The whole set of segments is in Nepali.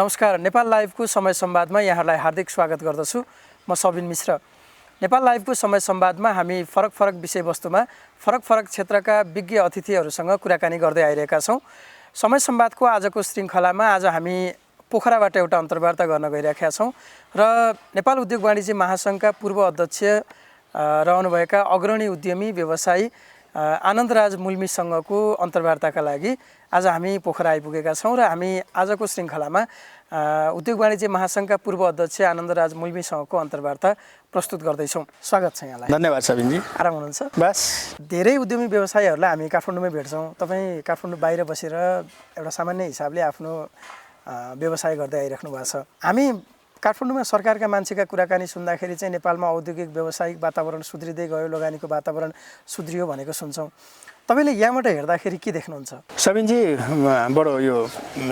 नमस्कार, नेपाल लाइभको समय संवादमा यहाँहरूलाई हार्दिक स्वागत गर्दछु। म सबिन मिश्र। नेपाल लाइभको समय संवादमा हामी फरक विषयवस्तुमा फरक क्षेत्रका विज्ञ अतिथिहरूसँग कुराकानी गर्दै आइरहेका छौँ। समय संवादको आजको श्रृङ्खलामा आज हामी पोखराबाट एउटा अन्तर्वार्ता गर्न गइरहेका छौँ र नेपाल उद्योग वाणिज्य महासङ्घका पूर्व अध्यक्ष रहनुभएका अग्रणी उद्यमी व्यवसायी आनन्दराज मुल्मीसँगको अन्तर्वार्ताका लागि आज हामी पोखरा आइपुगेका छौँ र हामी आजको श्रृङ्खलामा उद्योग वाणिज्य महासङ्घका पूर्व अध्यक्ष आनन्दराज मुल्मीसँगको अन्तर्वार्ता प्रस्तुत गर्दैछौँ। स्वागत छ यहाँलाई। धन्यवाद सबिनजी। आराम हुनुहुन्छ? बस धेरै उद्यमी व्यवसायीहरूलाई हामी काठमाडौँमै भेट्छौँ। तपाईँ काठमाडौँ बाहिर बसेर एउटा सामान्य हिसाबले आफ्नो व्यवसाय गर्दै आइराख्नु भएको छ। हामी काठमाडौँमा सरकारका मान्छेका कुराकानी सुन्दाखेरि चाहिँ नेपालमा औद्योगिक व्यावसायिक वातावरण सुध्रिँदै गयो, लगानीको वातावरण सुध्रियो भनेको सुन्छौँ। तपाईँले यहाँबाट हेर्दाखेरि के देख्नुहुन्छ? सबिनजी, बडो यो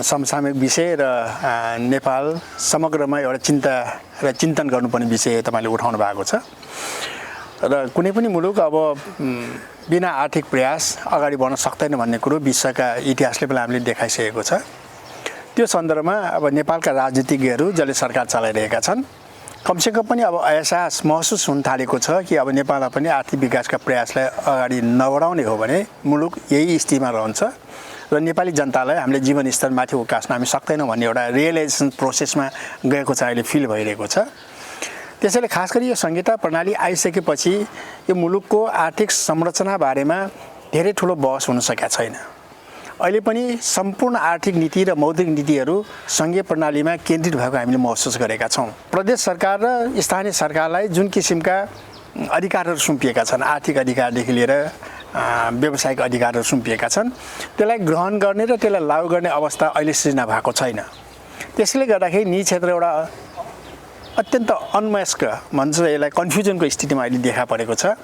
समसामयिक विषय र नेपाल समग्रमा एउटा चिन्ता र चिन्तन गर्नुपर्ने विषय तपाईँले उठाउनु भएको छ र कुनै पनि मुलुक अब बिना आर्थिक प्रयास अगाडि बढ्न सक्दैन भन्ने कुरो विश्वका इतिहासले पनि हामीले देखाइसकेको छ। त्यो सन्दर्भमा अब नेपालका राजनीतिज्ञहरू जसले सरकार चलाइरहेका छन्, कमसेकम पनि अब एहसास महसुस हुन थालेको छ कि अब नेपालमा पनि आर्थिक विकासका प्रयासलाई अगाडि नबढाउने हो भने मुलुक यही स्थितिमा रहन्छ र नेपाली जनतालाई हामीले जीवनस्तर माथि उकास्न हामी सक्दैनौँ भन्ने एउटा रियलाइजेसन प्रोसेसमा गएको चाहिँ अहिले फिल भइरहेको छ। त्यसैले खास गरी यो संहिता प्रणाली आइसकेपछि यो मुलुकको आर्थिक संरचना बारेमा धेरै ठुलो बहस हुन सकेका छैन। अहिले पनि सम्पूर्ण आर्थिक नीति र मौद्रिक नीतिहरू सङ्घीय प्रणालीमा केन्द्रित भएको हामीले महसुस गरेका छौँ। प्रदेश सरकार र स्थानीय सरकारलाई जुन किसिमका अधिकारहरू सुम्पिएका छन्, आर्थिक अधिकारदेखि लिएर व्यावसायिक अधिकारहरू सुम्पिएका छन्, त्यसलाई ग्रहण गर्ने र त्यसलाई लागू गर्ने अवस्था अहिले सृजना भएको छैन। त्यसले गर्दाखेरि निजी क्षेत्र एउटा अत्यन्त अन्वयस्क भन्छ, यसलाई कन्फ्युजनको स्थितिमा अहिले देखा परेको छ।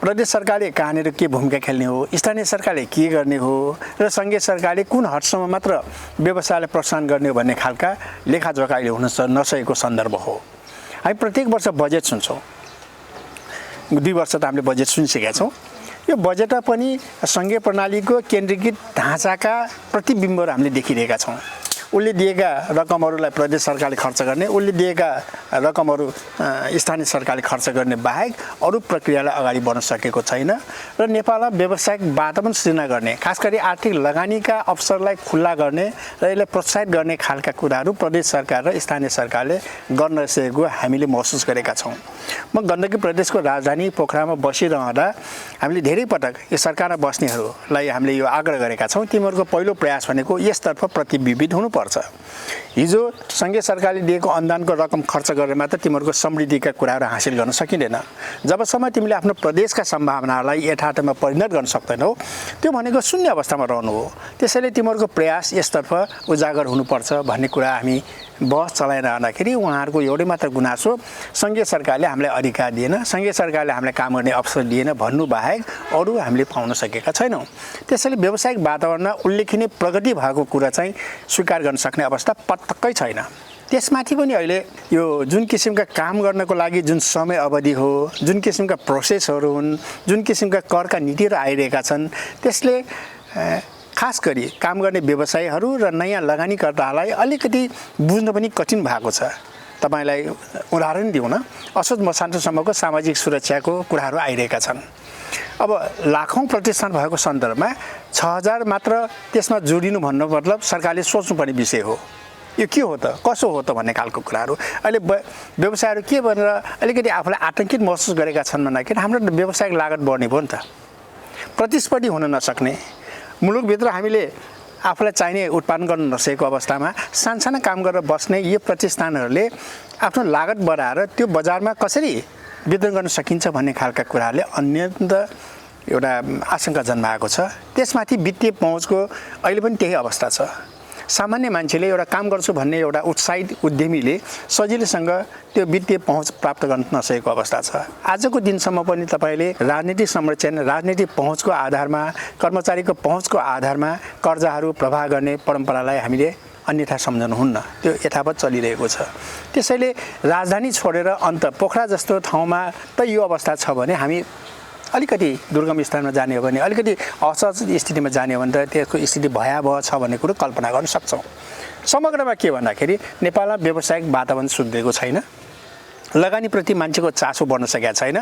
प्रदेश सरकारले कहाँनिर के भूमिका खेल्ने हो, स्थानीय सरकारले के गर्ने हो र सङ्घीय सरकारले कुन हदसम्म मात्र व्यवसायलाई प्रोत्साहन गर्ने हो भन्ने खालका लेखाजोखा अहिले हुन नसकेको सन्दर्भ हो। हामी प्रत्येक वर्ष बजेट सुन्छौँ, 2 वर्ष त हामीले बजेट सुनिसकेका छौँ। यो बजेटमा पनि सङ्घीय प्रणालीको केन्द्रीकृत ढाँचाका प्रतिबिम्बहरू हामीले देखिरहेका छौँ। उसले दिएका रकमहरूलाई प्रदेश सरकारले खर्च गर्ने, उसले दिएका रकमहरू स्थानीय सरकारले खर्च गर्ने बाहेक अरू प्रक्रियालाई अगाडि बढ्न सकेको छैन र नेपालमा व्यावसायिक वातावरण सृजना गर्ने, खास गरी आर्थिक लगानीका अवसरलाई खुल्ला गर्ने र यसलाई प्रोत्साहित गर्ने खालका कुराहरू प्रदेश सरकार र स्थानीय सरकारले गर्न सकेको हामीले महसुस गरेका छौँ। म गण्डकी प्रदेशको राजधानी पोखरामा बसिरहँदा हामीले धेरै पटक यो सरकारमा बस्नेहरूलाई हामीले यो आग्रह गरेका छौँ, तिमीहरूको पहिलो प्रयास भनेको यसतर्फ प्रतिबिम्बित हुनुपर्छ। हिजो सङ्घीय सरकारले दिएको अनुदानको रकम खर्च गरेर मात्र तिमीहरूको समृद्धिका कुराहरू हासिल गर्न सकिँदैन। जबसम्म तिमीले आफ्नो प्रदेशका सम्भावनाहरूलाई यथार्थमा परिणत गर्न सक्दैनौ, त्यो भनेको शून्य अवस्थामा रहनु हो। त्यसैले तिमीहरूको प्रयास यसतर्फ उजागर हुनुपर्छ भन्ने कुरा हामी बहस चलाइरहँदाखेरि उहाँहरूको एउटै मात्र गुनासो, सङ्घीय सरकारले हामीलाई अधिकार दिएन, सङ्घीय सरकारले हामीलाई काम गर्ने अवसर दिएन भन्नु बाहेक अरू हामीले पाउन सकेका छैनौँ। त्यसैले व्यावसायिक वातावरणमा उल्लेखनीय प्रगति भएको कुरा चाहिँ स्वीकार गर्न सक्ने अवस्था पटक्कै छैन। त्यसमाथि पनि अहिले यो जुन किसिमका काम गर्नको लागि जुन समय अवधि हो, जुन किसिमका प्रोसेसहरू हुन्, जुन किसिमका करका नीतिहरू आइरहेका छन्, त्यसले खास गरी काम गर्ने व्यवसायीहरू र नयाँ लगानीकर्ताहरूलाई अलिकति बुझ्न पनि कठिन भएको छ। तपाईँलाई उदाहरण दिउँ न, असोज मसान्तसम्मको सामाजिक सुरक्षाको कुराहरू आइरहेका छन्। अब लाखौँ प्रतिष्ठान भएको सन्दर्भमा 6000 मात्र त्यसमा जोडिनु भन्नु मतलब सरकारले सोच्नुपर्ने विषय हो। यो के हो त, कसो हो त भन्ने खालको कुराहरू अहिले व्यवसायहरू के भनेर अलिकति आफूलाई आतङ्कित महसुस गरेका छन् भन्दाखेरि हाम्रो व्यावसायिक लागत बढ्ने भयो नि त। प्रतिस्पर्धी हुन नसक्ने मुलुकभित्र हामीले आफूलाई चाहिने उत्पादन गर्न नसकेको अवस्थामा सानसाना काम गरेर बस्ने यो प्रतिष्ठानहरूले आफ्नो लागत बढाएर त्यो बजारमा कसरी वितरण गर्न सकिन्छ भन्ने खालका कुराहरूले अत्यन्त एउटा आशंका जन्माएको छ। त्यसमाथि वित्तीय पहुँचको अहिले पनि त्यही अवस्था छ। सामान्य मान्छेले एउटा काम गर्छु भन्ने एउटा उत्साहित उद्यमीले सजिलैसँग त्यो वित्तीय पहुँच प्राप्त गर्न नसकेको अवस्था छ। आजको दिनसम्म पनि तपाईँले राजनीतिक संरक्षण, राजनीतिक पहुँचको आधारमा, कर्मचारीको पहुँचको आधारमा कर्जाहरू प्रवाह गर्ने परम्परालाई हामीले अन्यथा सम्झनुहुन्न, त्यो यथावत चलिरहेको छ। त्यसैले राजधानी छोडेर अन्त पोखरा जस्तो ठाउँमा त यो अवस्था छ भने हामी अलिकति दुर्गम स्थानमा जाने हो भने अलिकति असहज स्थितिमा जाने हो भने त त्यसको स्थिति भयावह छ भन्ने कुरो कल्पना गर्न सक्छौँ। समग्रमा के भन्दाखेरि नेपालमा व्यावसायिक वातावरण सुध्रिएको छैन, लगानीप्रति मान्छेको चासो बढ्न सकेका छैन।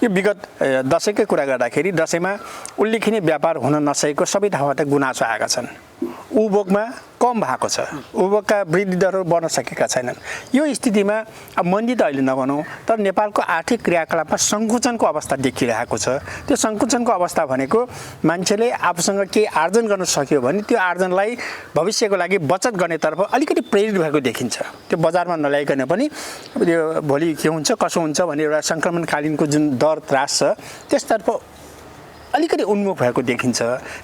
यो विगत दसैँकै कुरा गर्दाखेरि दसैँमा उल्लेखनीय व्यापार हुन नसकेको सबै ठाउँबाट गुनासो आएका छन्। उपभोगमा कम भएको छ, उपभोगका वृद्धि दरहरू बढ्न सकेका छैनन्। यो स्थितिमा अब मन्दी त अहिले नभनौँ, तर नेपालको आर्थिक क्रियाकलापमा सङ्कुचनको अवस्था देखिरहेको छ। त्यो सङ्कुचनको अवस्था भनेको मान्छेले आफूसँग केही आर्जन गर्न सक्यो भने त्यो आर्जनलाई भविष्यको लागि बचत गर्नेतर्फ अलिकति प्रेरित भएको देखिन्छ। त्यो बजारमा नल्याइकन पनि यो भोलि के हुन्छ कसो हुन्छ भन्ने एउटा सङ्क्रमणकालीनको जुन दर त्रास छ त्यसतर्फ अलिकति उन्मुख भएको देखिन्छ।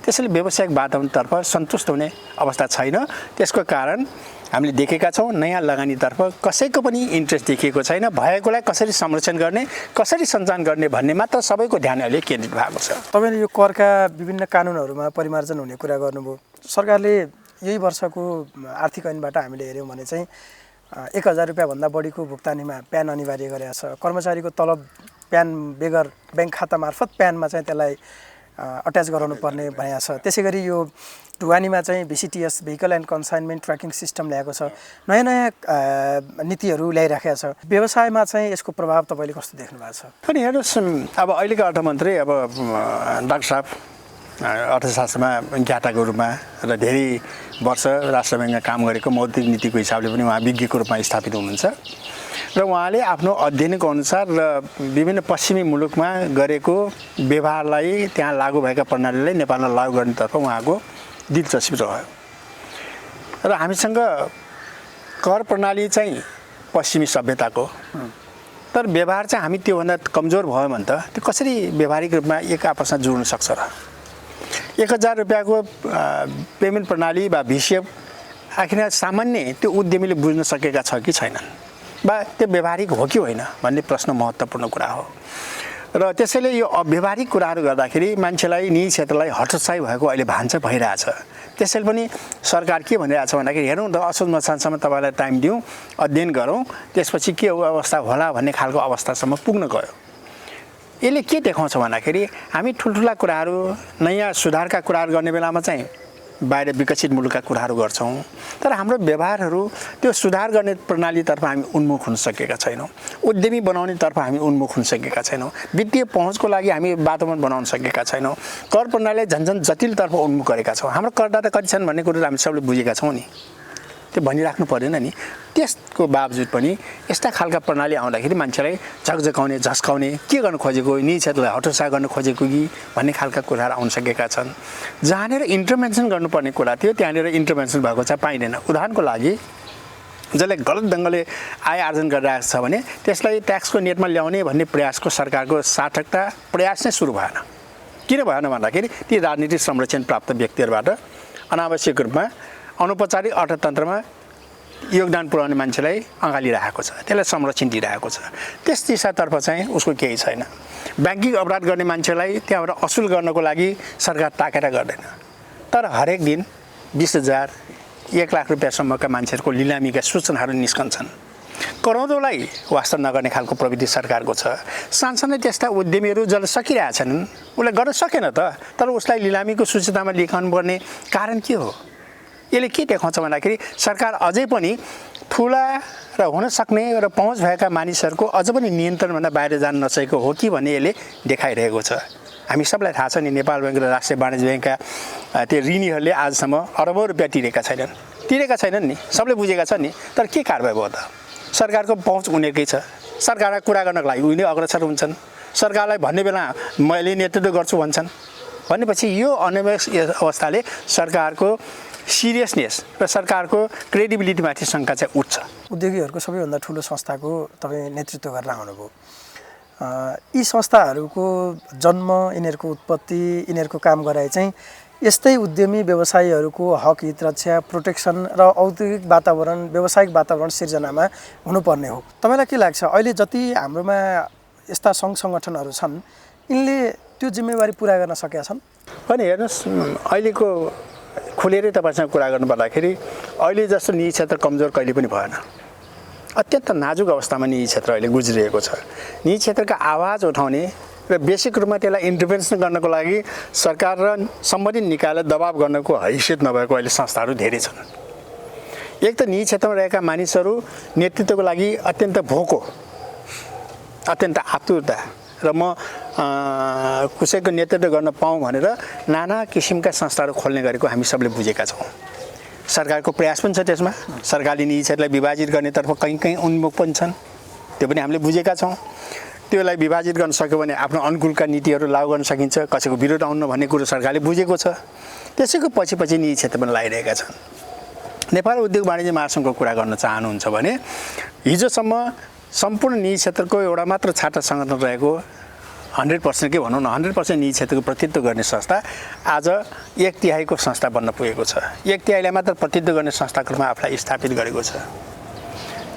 त्यसैले व्यावसायिक वातावरणतर्फ सन्तुष्ट हुने अवस्था छैन। त्यसको कारण हामीले देखेका छौँ नयाँ लगानीतर्फ कसैको पनि इन्ट्रेस्ट देखिएको छैन। भएकोलाई कसरी संरक्षण गर्ने, कसरी सञ्चालन गर्ने भन्ने मात्र सबैको ध्यान अहिले केन्द्रित भएको छ। तपाईँले यो करका विभिन्न कानुनहरूमा परिमार्जन हुने कुरा गर्नुभयो। सरकारले यही वर्षको आर्थिक ऐनबाट हामीले हेऱ्यौँ भने चाहिँ 1000 रुपियाँभन्दा बढीको भुक्तानीमा प्यान अनिवार्य गरेको छ। कर्मचारीको तलब प्यान बेगर ब्याङ्क खाता मार्फत प्यानमा चाहिँ त्यसलाई अट्याच गराउनु पर्ने भएछ। त्यसै गरी यो ढुवानीमा चाहिँ VCTS vehicle and consignment tracking system ल्याएको छ। नयाँ नयाँ नीतिहरू ल्याइराखेको छ। व्यवसायमा चाहिँ यसको प्रभाव तपाईँले कस्तो देख्नु भएको छ? अनि हेर्नुहोस्, अब अहिलेको अर्थमन्त्री अब डाक्टर साहब अर्थशास्त्रमा ज्ञाताको रूपमा र धेरै वर्ष राष्ट्र ब्याङ्कमा काम गरेको मौद्रिक नीतिको हिसाबले पनि उहाँ विज्ञको रूपमा स्थापित हुनुहुन्छ र उहाँले आफ्नो अध्ययनको अनुसार र विभिन्न पश्चिमी मुलुकमा गरेको व्यवहारलाई त्यहाँ लागू भएका प्रणालीलाई नेपालमा लागू गर्नेतर्फ उहाँको दिलचस्पी रह्यो र हामीसँग कर प्रणाली चाहिँ पश्चिमी सभ्यताको, तर व्यवहार चाहिँ हामी त्योभन्दा कमजोर भयो भने त त्यो कसरी व्यावहारिक रूपमा एक आपसमा जोड्न सक्छ र? 1000 रुपियाँको पेमेन्ट प्रणाली वा VCF आखिर सामान्य त्यो उद्यमीले बुझ्न सकेका छ कि छैनन्, वा त्यो व्यावहारिक हो कि होइन भन्ने प्रश्न महत्त्वपूर्ण कुरा हो। र त्यसैले यो अव्यावहारिक कुराहरू गर्दाखेरि मान्छेलाई निजी क्षेत्रलाई हतोत्साही भएको अहिले भान्सा भइरहेछ। त्यसैले पनि सरकार के भनिरहेछ भन्दाखेरि हेरौँ त असोज मसानसम्म तपाईँलाई टाइम दिउँ, अध्ययन गरौँ, त्यसपछि के अवस्था होला भन्ने खालको अवस्थासम्म पुग्न गयो। यसले के देखाउँछ भन्दाखेरि हामी ठुल्ठुला कुराहरू नयाँ सुधारका कुराहरू गर्ने बेलामा चाहिँ बाहिर विकसित मुलुकका कुराहरू गर्छौँ, तर हाम्रो व्यवहारहरू त्यो सुधार गर्ने प्रणालीतर्फ हामी उन्मुख हुन सकेका छैनौँ। उद्यमी बनाउनेतर्फ हामी उन्मुख हुन सकेका छैनौँ। वित्तीय पहुँचको लागि हामी वातावरण बनाउन सकेका छैनौँ। कर प्रणालीलाई झन्झन जटिलतर्फ उन्मुख गरेका छौँ। हाम्रो करदाता कति छन् भन्ने कुरो हामी सबले बुझेका छौँ नि, त्यो भनिराख्नु परेन नि। त्यसको बावजुद पनि यस्ता खालका प्रणाली आउँदाखेरि मान्छेलाई झकझकाउने झस्काउने के गर्न खोजेको, निजी क्षेत्रलाई हतोत्साह गर्न खोजेको कि भन्ने खालका कुराहरू आउन सकेका छन्। जहाँनिर इन्टरभेन्सन गर्नुपर्ने कुरा थियो त्यहाँनिर इन्टरभेन्सन भएको चाहिँ पाइँदैन। उदाहरणको लागि जसले गलत ढङ्गले आय आर्जन गरिरहेको छ भने त्यसलाई ट्याक्सको नेटमा ल्याउने भन्ने प्रयासको सरकारको सार्थकता प्रयास नै सुरु भएन। किन भएन भन्दाखेरि ती राजनीतिक संरक्षण प्राप्त व्यक्तिहरूबाट अनावश्यक रूपमा अनौपचारिक अर्थतन्त्रमा योगदान पुर्याउने मान्छेलाई अँगालिरहेको छ, त्यसलाई संरक्षण दिइरहेको छ। त्यस दिशातर्फ चाहिँ उसको केही छैन। ब्याङ्किङ अपराध गर्ने मान्छेलाई त्यहाँबाट असुल गर्नको लागि सरकार ताकेर गर्दैन, तर हरेक दिन 20,000 1 लाख रुपियाँसम्मका मान्छेहरूको लिलामीका सूचनाहरू निस्कन्छन्। करोडौँलाई वास्ता नगर्ने खालको प्रविधि सरकारको छ। सानसानै त्यस्ता उद्यमीहरू जसले सकिरहेछन् उसले गर्न सकेन त, तर उसलाई लिलामीको सूचनामा लेखाउनु पर्ने कारण के हो? यसले के देखाउँछ भन्दाखेरि सरकार अझै पनि ठुला र हुन सक्ने र पहुँच भएका मानिसहरूको अझ पनि नियन्त्रणभन्दा बाहिर जान नसकेको हो कि भन्ने यसले देखाइरहेको छ। हामी सबलाई थाहा छ नि, नेपाल ब्याङ्क र राष्ट्रिय वाणिज्य ब्याङ्कका त्यो ऋणीहरूले आजसम्म अरबौँ रुपियाँ तिरेका छैनन् नि, सबले बुझेका छन् नि। तर के कारबाही भयो त? सरकारको पहुँच उनीहरूकै छ। सरकारलाई कुरा गर्नको लागि उनी अग्रसर हुन्छन्, सरकारलाई भन्ने बेला मैले नेतृत्व गर्छु भन्छन्। भनेपछि यो अनिवार्य अवस्थाले सरकारको सिरियसनेस र सरकारको क्रेडिबिलिटीमाथि शङ्का चाहिँ उठ्छ। उद्योगीहरूको सबैभन्दा ठुलो संस्थाको तपाईँ नेतृत्व गरेर आउनुभयो। यी संस्थाहरूको जन्म, यिनीहरूको उत्पत्ति, यिनीहरूको काम गराए चाहिँ यस्तै उद्यमी व्यवसायीहरूको हक हित रक्षा, प्रोटेक्सन र औद्योगिक वातावरण, व्यावसायिक वातावरण सिर्जनामा हुनुपर्ने हो। तपाईँलाई के लाग्छ अहिले जति हाम्रोमा यस्ता सङ्घ सङ्गठनहरू छन् यिनले त्यो जिम्मेवारी पुरा गर्न सकेका छन्? अनि हेर्नुहोस्, अहिलेको खुलेरै तपाईँसँग कुरा गर्नु पर्दाखेरि अहिले जस्तो निजी क्षेत्र कमजोर कहिले पनि भएन। अत्यन्त नाजुक अवस्थामा निजी क्षेत्र अहिले गुज्रिरहेको छ। निजी क्षेत्रका आवाज उठाउने र बेसिक रूपमा त्यसलाई इन्टरभेन्सन गर्नको लागि सरकार र सम्बन्धित निकायले दबाब गर्नको हैसियत नभएको अहिले संस्थाहरू धेरै छन्। एक त निजी क्षेत्रमा रहेका मानिसहरू नेतृत्वको लागि अत्यन्त भोको, अत्यन्त आतुरता र म कसैको नेतृत्व गर्न पाऊँ भनेर नाना किसिमका संस्थाहरू खोल्ने गरेको हामी सबले बुझेका छौँ। सरकारको प्रयास पनि छ त्यसमा, सरकारले निजी क्षेत्रलाई विभाजित गर्नेतर्फ कहीँ कहीँ उन्मुख पनि छन्, त्यो पनि हामीले बुझेका छौँ। त्यसलाई विभाजित गर्न सक्यो भने आफ्नो अनुकूलका नीतिहरू लागू गर्न सकिन्छ, कसैको विरोध आउनु भन्ने कुरो सरकारले बुझेको छ। त्यसैको पछि पछि निजी क्षेत्र पनि लागिरहेका छन्। नेपाल उद्योग वाणिज्य महासङ्घको कुरा गर्न चाहनुहुन्छ भने हिजोसम्म सम्पूर्ण निजी क्षेत्रको एउटा मात्र छाटा सङ्गठन रहेको 100% के भनौँ न 100% निजी क्षेत्रको प्रतिनिधित्व गर्ने संस्था आज 1/3 संस्था बन्न पुगेको छ। 1/3 मात्र प्रतिनिधित्व गर्ने संस्थाको रूपमा आफूलाई स्थापित गरेको छ।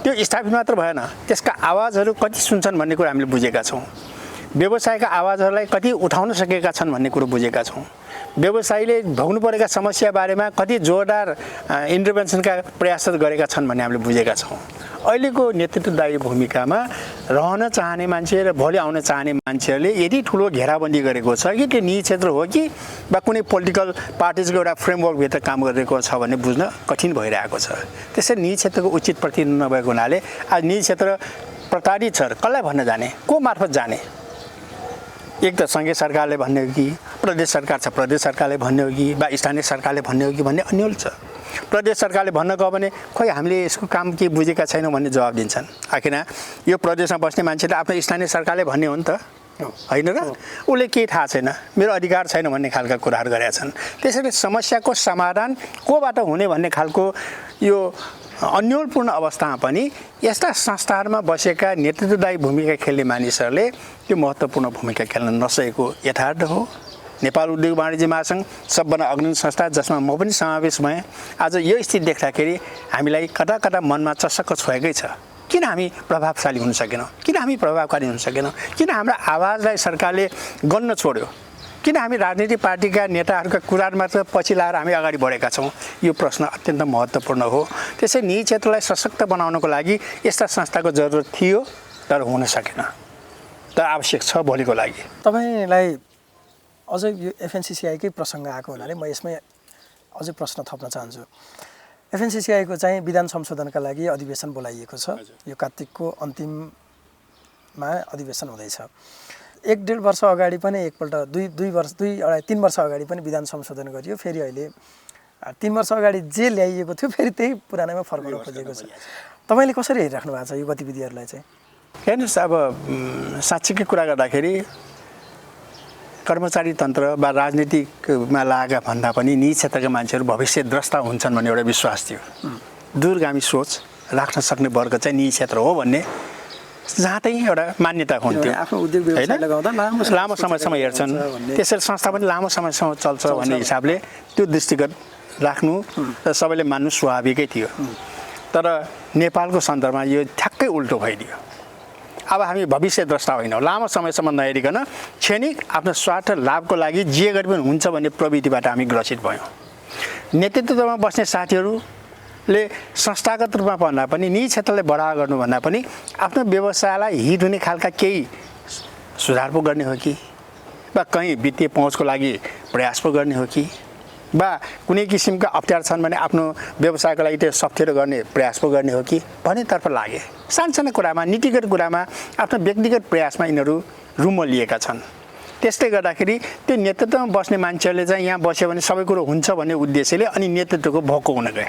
त्यो स्थापित मात्र भएन, त्यसका आवाजहरू कति सुन्छन् भन्ने कुरा हामीले बुझेका छौँ। व्यवसायका आवाजहरूलाई कति उठाउन सकेका छन् भन्ने कुरो बुझेका छौँ। व्यवसायीले भोग्नु परेका समस्या बारेमा कति जोरदार इन्टरभेन्सनका प्रयासहरू गरेका छन् भन्ने हामीले बुझेका छौँ। अहिलेको नेतृत्वदायी भूमिकामा रहन चाहने मान्छे र भोलि आउन चाहने मान्छेहरूले यति ठुलो घेराबन्दी गरेको छ कि त्यो निजी क्षेत्र हो कि वा कुनै पोलिटिकल पार्टिजको एउटा फ्रेमवर्कभित्र काम गरेको छ भन्ने बुझ्न कठिन भइरहेको छ। त्यसैले निजी क्षेत्रको उचित प्रतिनिधित्व नभएको हुनाले आज निजी क्षेत्र प्रताडित छ। कसलाई भन्न जाने, को मार्फत जाने? एक त सङ्घीय सरकारले भन्ने हो कि प्रदेश सरकार छ, प्रदेश सरकारले भन्ने हो कि वा स्थानीय सरकारले भन्ने हो कि भन्ने अन्यल छ। प्रदेश सरकारले भन्न गयो भने खोइ हामीले यसको काम के बुझेका छैनौँ भन्ने जवाब दिन्छन्। आखिर यो प्रदेशमा बस्ने मान्छेले आफ्नो स्थानीय सरकारले भन्ने हो नि त, होइन र? उसले केही थाहा छैन, मेरो अधिकार छैन भन्ने खालका कुराहरू गरेका छन्। त्यसैले समस्याको समाधान कोबाट हुने भन्ने खालको यो अन्योलपूर्ण अवस्थामा पनि यस्ता संस्थाहरूमा बसेका नेतृत्वदायी भूमिका खेल्ने मानिसहरूले त्यो महत्त्वपूर्ण भूमिका खेल्न नसकेको यथार्थ हो। नेपाल उद्योग वाणिज्य महासङ्घ सबभन्दा अग्रणी संस्था जसमा म पनि समावेश भएँ, आज यो स्थिति देख्दाखेरि हामीलाई कता कता मनमा चसक्क छोएकै छ। किन हामी प्रभावशाली हुन सकेनौँ? किन हामी प्रभावकारी हुन सकेनौँ? किन हाम्रो आवाजलाई सरकारले गन्न छोड्यो? किन हामी राजनीतिक पार्टीका नेताहरूका कुराहरू मात्र पछि लाएर हामी अगाडि बढेका छौँ? यो प्रश्न अत्यन्त महत्त्वपूर्ण हो। त्यसै निजी क्षेत्रलाई सशक्त बनाउनको लागि यस्ता संस्थाको जरुरत थियो तर हुन सकेन, तर आवश्यक छ भोलिको लागि। तपाईँलाई अझ यो एफएनसिसिआईकै प्रसङ्ग आएको हुनाले म यसमै अझै प्रश्न थप्न चाहन्छु। एफएनसिसिआईको चाहिँ विधान संशोधनका लागि अधिवेशन बोलाइएको छ। यो कार्तिकको अन्तिममा अधिवेशन हुँदैछ। 1-1.5 वर्ष अगाडि पनि एकपल्ट 2-3 वर्ष अगाडि पनि विधान संशोधन गरियो। फेरि अहिले 3 वर्ष अगाडि जे ल्याइएको थियो फेरि त्यही पुरानैमा फर्काउन खोजेको छ। तपाईँले कसरी हेरिराख्नु भएको छ यो गतिविधिहरूलाई चाहिँ? हेर्नुहोस्, अब साँच्चीकै कुरा गर्दाखेरि कर्मचारी तन्त्र वा राजनीतिकमा लागेका भन्दा पनि निजी क्षेत्रका मान्छेहरू भविष्य द्रष्टा हुन्छन् भन्ने एउटा विश्वास थियो। दूरगामी सोच राख्न सक्ने वर्ग चाहिँ निजी क्षेत्र हो भन्ने जहाँ चाहिँ एउटा मान्यता हुन्थ्यो। आफ्नो उद्योग व्यवसाय लगाउँदा लामो समयसम्म हेर्छन्, त्यसैले संस्था पनि लामो समयसम्म चल्छ भन्ने हिसाबले त्यो दृष्टिगत राख्नु र सबैले मान्नु स्वाभाविकै थियो। तर नेपालको सन्दर्भमा यो ठ्याक्कै उल्टो भइदियो। अब हामी भविष्य द्रष्टा होइनौँ, लामो समयसम्म नहेरिकन क्षणिक आफ्नो स्वार्थ लाभको लागि जे गरे पनि हुन्छ भन्ने प्रवृत्तिबाट हामी ग्रसित भयौँ। नेतृत्वमा बस्ने साथीहरूले संस्थागत रूपमा भन्दा पनि निजी क्षेत्रलाई बढावा गर्नुभन्दा पनि आफ्नो व्यवसायलाई हित हुने खालका केही सुधार पो गर्ने हो कि वा कहीँ वित्तीय पहुँचको लागि प्रयास पो गर्ने हो कि वा कुनै किसिमका अप्ठ्यारो छन् भने आफ्नो व्यवसायको लागि त्यो सफ्टवेयर गर्ने प्रयास पो गर्ने हो कि भन्नेतर्फ लागे। सानसानो कुरामा, नीतिगत कुरामा आफ्नो व्यक्तिगत प्रयासमा यिनीहरू रुमलिएका छन्। त्यसले गर्दाखेरि त्यो नेतृत्वमा बस्ने मान्छेहरूले चाहिँ यहाँ बस्यो भने सबै कुरो हुन्छ भन्ने उद्देश्यले अनि नेतृत्वको भोको हुन गए।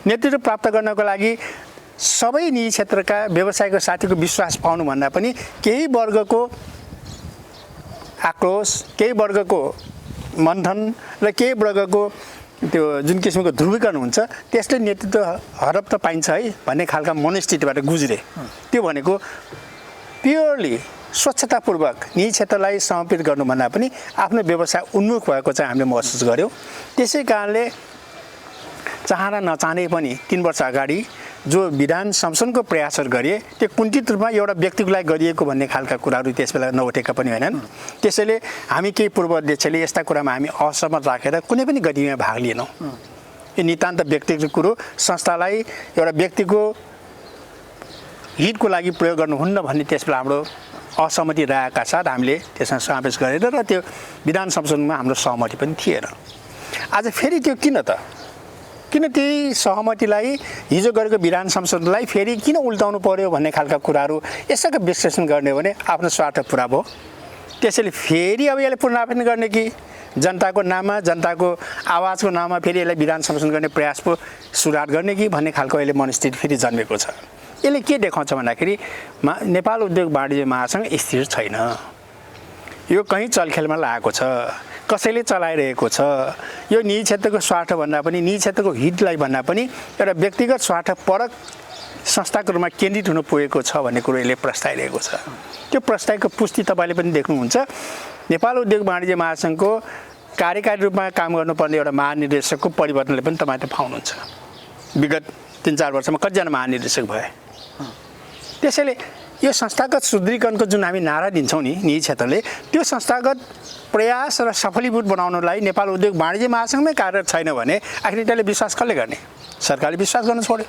नेतृत्व प्राप्त गर्नको लागि सबै निजी क्षेत्रका व्यवसायको साथीको विश्वास पाउनुभन्दा पनि केही वर्गको आक्रोश, केही वर्गको मन्थन र केही वर्गको त्यो जुन किसिमको ध्रुवीकरण हुन्छ त्यसले नेतृत्व हडप त पाइन्छ है भन्ने खालका मनस्थितिबाट गुज्रे। त्यो भनेको प्योरली स्वच्छतापूर्वक निजी क्षेत्रलाई समर्पित गर्नुभन्दा पनि आफ्नो व्यवसाय उन्मुख भएको चाहिँ हामीले महसुस गऱ्यौँ। त्यसै कारणले चाहना नचाहने पनि 3 वर्ष अगाडि जो विधान संशोधनको प्रयासहरू गरिए त्यो कुण्ठित रूपमा एउटा व्यक्तिको लागि गरिएको भन्ने खालका कुराहरू त्यसबेला नउठेका पनि होइनन्। त्यसैले हामी केही पूर्व अध्यक्षले यस्ता कुरामा हामी असहमत राखेर कुनै पनि गतिविधिमा भाग लिएनौँ। यो नितान्त व्यक्तिगत कुरो, संस्थालाई एउटा व्यक्तिको हितको लागि प्रयोग गर्नुहुन्न भन्ने त्यसबेला हाम्रो असहमति रहेका साथ हामीले त्यसमा समावेश गरेर र त्यो विधान संशोधनमा हाम्रो सहमति पनि थिएन। आज फेरि त्यो किन त्यही सहमतिलाई हिजो गरेको विधान संशोधनलाई फेरि किन उल्टाउनु पर्यो भन्ने खालका कुराहरू यसैको विश्लेषण गर्ने हो भने आफ्नो स्वार्थ पुरा भयो। त्यसैले फेरि अब यसले पुनरावृत्ति गर्ने कि जनताको नाममा जनताको आवाजको नाममा फेरि यसलाई विधान संशोधन गर्ने प्रयास पो सुरुवात गर्ने कि भन्ने खालको अहिले मनस्थिति फेरि जन्मेको छ। यसले के देखाउँछ भन्दाखेरि नेपाल उद्योग वाणिज्य महासङ्घ स्थिर छैन, यो कहीँ चलखेलमा लागेको छ, कसैले चलाइरहेको छ। यो निजी क्षेत्रको स्वार्थ भन्दा पनि निजी क्षेत्रको हितलाई भन्दा पनि एउटा व्यक्तिगत स्वार्थपरक संस्थाको रूपमा केन्द्रित हुन पुगेको छ भन्ने कुरो यसले प्रस्ताइरहेको छ। त्यो प्रस्तावको पुष्टि तपाईँले पनि देख्नुहुन्छ। नेपाल उद्योग वाणिज्य महासङ्घको कार्यकारी रूपमा काम गर्नुपर्ने एउटा महानिर्देशकको परिवर्तनले पनि तपाईँ त पाउनुहुन्छ। विगत 3-4 वर्षमा कतिजना महानिर्देशक भए। त्यसैले यो संस्थागत सुदृढीकरणको जुन हामी नारा दिन्छौँ नि निजी क्षेत्रले, त्यो संस्थागत प्रयास र सफलीभूत बनाउनलाई नेपाल उद्योग वाणिज्य महासङ्घमै कार्यरत छैन भने आखिर त्यसले विश्वास कसले गर्ने? सरकारले विश्वास गर्न छोड्यो,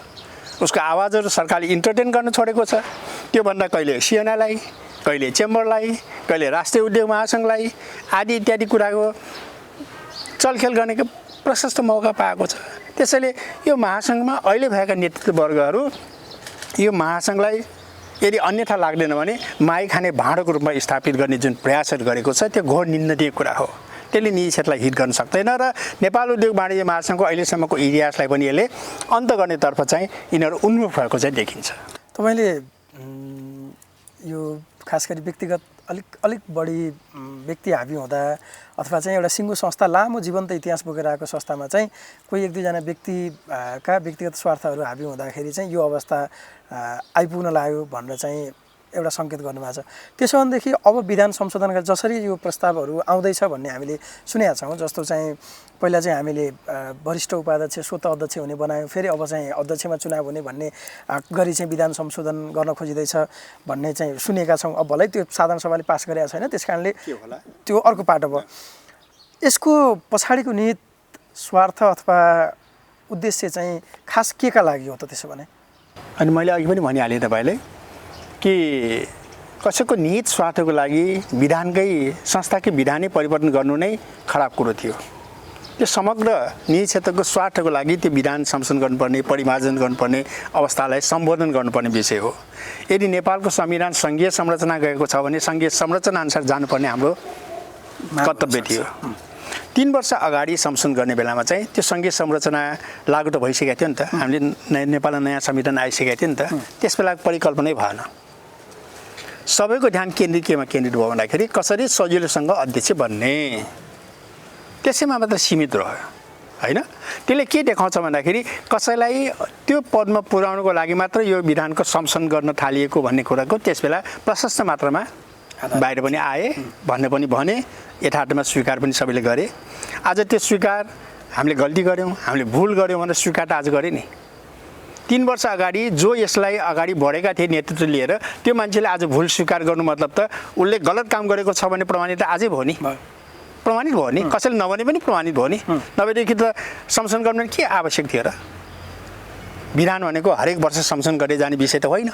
उसको आवाजहरू सरकारले इन्टरटेन गर्न छोडेको छ। त्योभन्दा कहिले सिएनआईलाई, कहिले चेम्बरलाई, कहिले राष्ट्रिय उद्योग महासङ्घलाई आदि इत्यादि कुराको चलखेल गर्नेको प्रशस्त मौका पाएको छ। त्यसैले यो महासङ्घमा अहिले भएका नेतृत्ववर्गहरू यो महासङ्घलाई यदि अन्यथा लाग्दैन भने माई खाने भाँडोको रूपमा स्थापित गर्ने जुन प्रयासहरू गरेको छ त्यो घोर निन्दनीय कुरा हो। त्यसले निजी क्षेत्रलाई हित गर्न सक्दैन र नेपाल उद्योग वाणिज्य महासङ्घको अहिलेसम्मको इतिहासलाई पनि यसले अन्त गर्नेतर्फ चाहिँ यिनीहरू उन्मुख भएको चाहिँ देखिन्छ। तपाईँले यो खास गरी व्यक्तिगत अलिक बढी व्यक्ति हाबी हुँदा अथवा चाहिँ एउटा सिङ्गो संस्था लामो जीवन्त इतिहास बोकेर आएको संस्थामा चाहिँ कोही 1-2 व्यक्तिका व्यक्तिगत स्वार्थहरू हाबी हुँदाखेरि चाहिँ यो अवस्था आइपुग्न लाग्यो भनेर चाहिँ एउटा सङ्केत गर्नुभएको छ। त्यसो भनेदेखि अब विधान संशोधनका जसरी यो प्रस्तावहरू आउँदैछ भन्ने हामीले सुनेका छौँ। जस्तो चाहिँ पहिला चाहिँ हामीले वरिष्ठ उपाध्यक्ष स्वत अध्यक्ष हुने बनायौँ, फेरि अब चाहिँ अध्यक्षमा चुनाव हुने भन्ने गरी चाहिँ विधान संशोधन गर्न खोजिँदैछ भन्ने चाहिँ सुनेका छौँ। अब भलै त्यो साधारण सभाले पास गरेका छैन, त्यस कारणले त्यो अर्को पाटो भयो। यसको पछाडिको निहित स्वार्थ अथवा उद्देश्य चाहिँ खास के का लागि हो त त्यसो भने? अनि मैले अघि पनि भनिहालेँ तपाईँले कि कसैको निहित स्वार्थको लागि विधानकै संस्थाकै विधानै परिवर्तन गर्नु नै खराब कुरो थियो। त्यो समग्र निजी क्षेत्रको स्वार्थको लागि त्यो विधान संशोधन गर्नुपर्ने, परिमार्जन गर्नुपर्ने अवस्थालाई सम्बोधन गर्नुपर्ने विषय हो। यदि नेपालको संविधान सङ्घीय संरचना गएको छ भने सङ्घीय संरचना अनुसार जानुपर्ने हाम्रो कर्तव्य थियो। 3 वर्ष अगाडि संशोधन गर्ने बेलामा चाहिँ त्यो सङ्घीय संरचना लागु त भइसकेको थियो नि त। हामीले नेपालमा नयाँ संविधान आइसकेको थियो नि त। त्यस बेला परिकल्पनै भएन। सबैको ध्यान केमा केन्द्रित भयो भन्दाखेरि कसरी सजिलोसँग अध्यक्ष बन्ने, त्यसैमा मात्र सीमित रह्यो होइन। त्यसले के देखाउँछ भन्दाखेरि कसैलाई त्यो पदमा पुर्याउनको लागि मात्र यो विधानको संशोधन गर्न थालिएको भन्ने कुराको त्यस बेला प्रशस्त मात्रामा बाहिर पनि आए, भन्ने पनि भने, यथार्थमा स्वीकार पनि सबैले गरे। आज त्यो स्वीकार हामीले गल्ती गऱ्यौँ, हामीले भुल गऱ्यौँ भनेर स्वीकार त आज गरे नि। 3 वर्ष अगाडि जो यसलाई अगाडि बढेका थिए नेतृत्व लिएर, त्यो मान्छेले आज भुल स्वीकार गर्नु मतलब त उसले गलत काम गरेको छ भन्ने प्रमाणित त आजै भयो नि। प्रमाणित भयो नि, कसैले नभने पनि प्रमाणित भयो नि। नभएदेखि त संशोधन गर्न के आवश्यक थियो र? विधान भनेको हरेक वर्ष संशोधन गर्दै जाने विषय त होइन।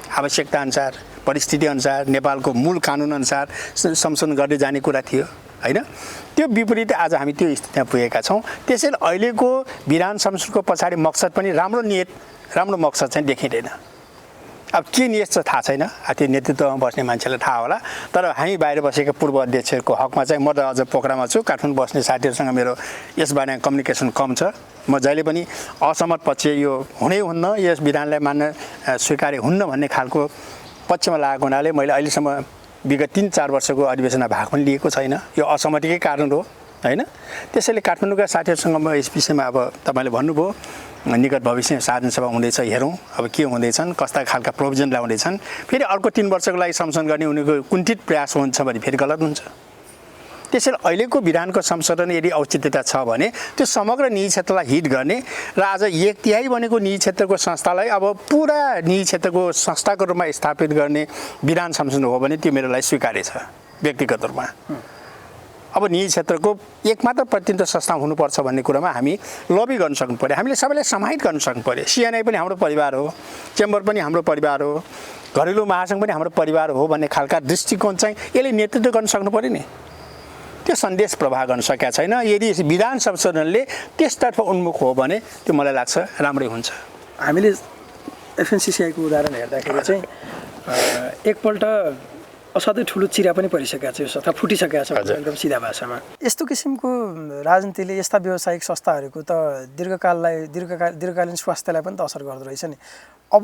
आवश्यकता अनुसार, परिस्थिति अनुसार, नेपालको मूल कानुन अनुसार संशोधन गर्दै जाने कुरा थियो होइन। त्यो विपरीत आज हामी त्यो स्थितिमा पुगेका छौँ। त्यसैले अहिलेको विधान संशोधनको पछाडि मकसद पनि राम्रो मकसद चाहिँ देखिँदैन। अब के नियत छ थाहा छैन, त्यो नेतृत्वमा बस्ने मान्छेलाई थाहा होला। तर हामी बाहिर बसेका पूर्व अध्यक्षको हकमा चाहिँ म त अझ पोखरामा छु, काठमाडौँ बस्ने साथीहरूसँग मेरो यसबारे कम्युनिकेसन कम छ। म जहिले पनि असहमत पक्ष यो हुनै हुन्न, यस विधानलाई मान्न स्वीकार्य हुन्न भन्ने खालको पक्षमा लागेको हुनाले मैले अहिलेसम्म विगत 3-4 वर्षको अधिवेशनमा भाग पनि लिएको छैन। यो असहमतिकै कारण हो होइन। त्यसैले काठमाडौँका साथीहरूसँग म यस विषयमा अब तपाईँले भन्नुभयो निकट भविष्यमा साधारण सभा हुँदैछ, हेरौँ अब के हुँदैछन्, कस्ता खालका प्रोभिजन ल्याउँदैछन्। फेरि अर्को 3 वर्षको लागि संशोधन गर्ने उनीको कुण्ठित प्रयास हुन्छ भने फेरि गलत हुन्छ। त्यसैले अहिलेको विधानको संशोधन यदि औचित्यता छ भने त्यो समग्र निजी क्षेत्रलाई हित गर्ने र आज 1/3 बनेको निजी क्षेत्रको संस्थालाई अब पुरा निजी क्षेत्रको संस्थाको रूपमा स्थापित गर्ने विधान संशोधन हो भने त्यो मेरो लागि स्वीकार्य छ व्यक्तिगत रूपमा। अब निजी क्षेत्रको एकमात्र प्रतिनिधित्व संस्था हुनुपर्छ भन्ने कुरामा हामी लबी गर्न सक्नु पर्यो, हामीले सबैलाई समाहित गर्न सक्नु पर्यो। सिएनआई पनि हाम्रो परिवार हो, चेम्बर पनि हाम्रो परिवार हो, घरेलु महासङ्घ पनि हाम्रो परिवार हो भन्ने खालका दृष्टिकोण चाहिँ यसले नेतृत्व गर्न सक्नु पऱ्यो नि। त्यो सन्देश प्रवाह गर्न सकेका छैन। यदि विधान संशोधनले त्यसतर्फ उन्मुख हो भने त्यो मलाई लाग्छ राम्रै हुन्छ। हामीले एफएनसिसिआईको उदाहरण हेर्दाखेरि चाहिँ एकपल्ट असाध्यै ठुलो चिरा पनि परिसकेको छ अथवा फुटिसकेको छ एकदम सिधा भाषामा। यस्तो किसिमको राजनीतिले यस्ता व्यावसायिक संस्थाहरूको त दीर्घकालीन स्वास्थ्यलाई पनि त असर गर्दो रहेछ नि। अब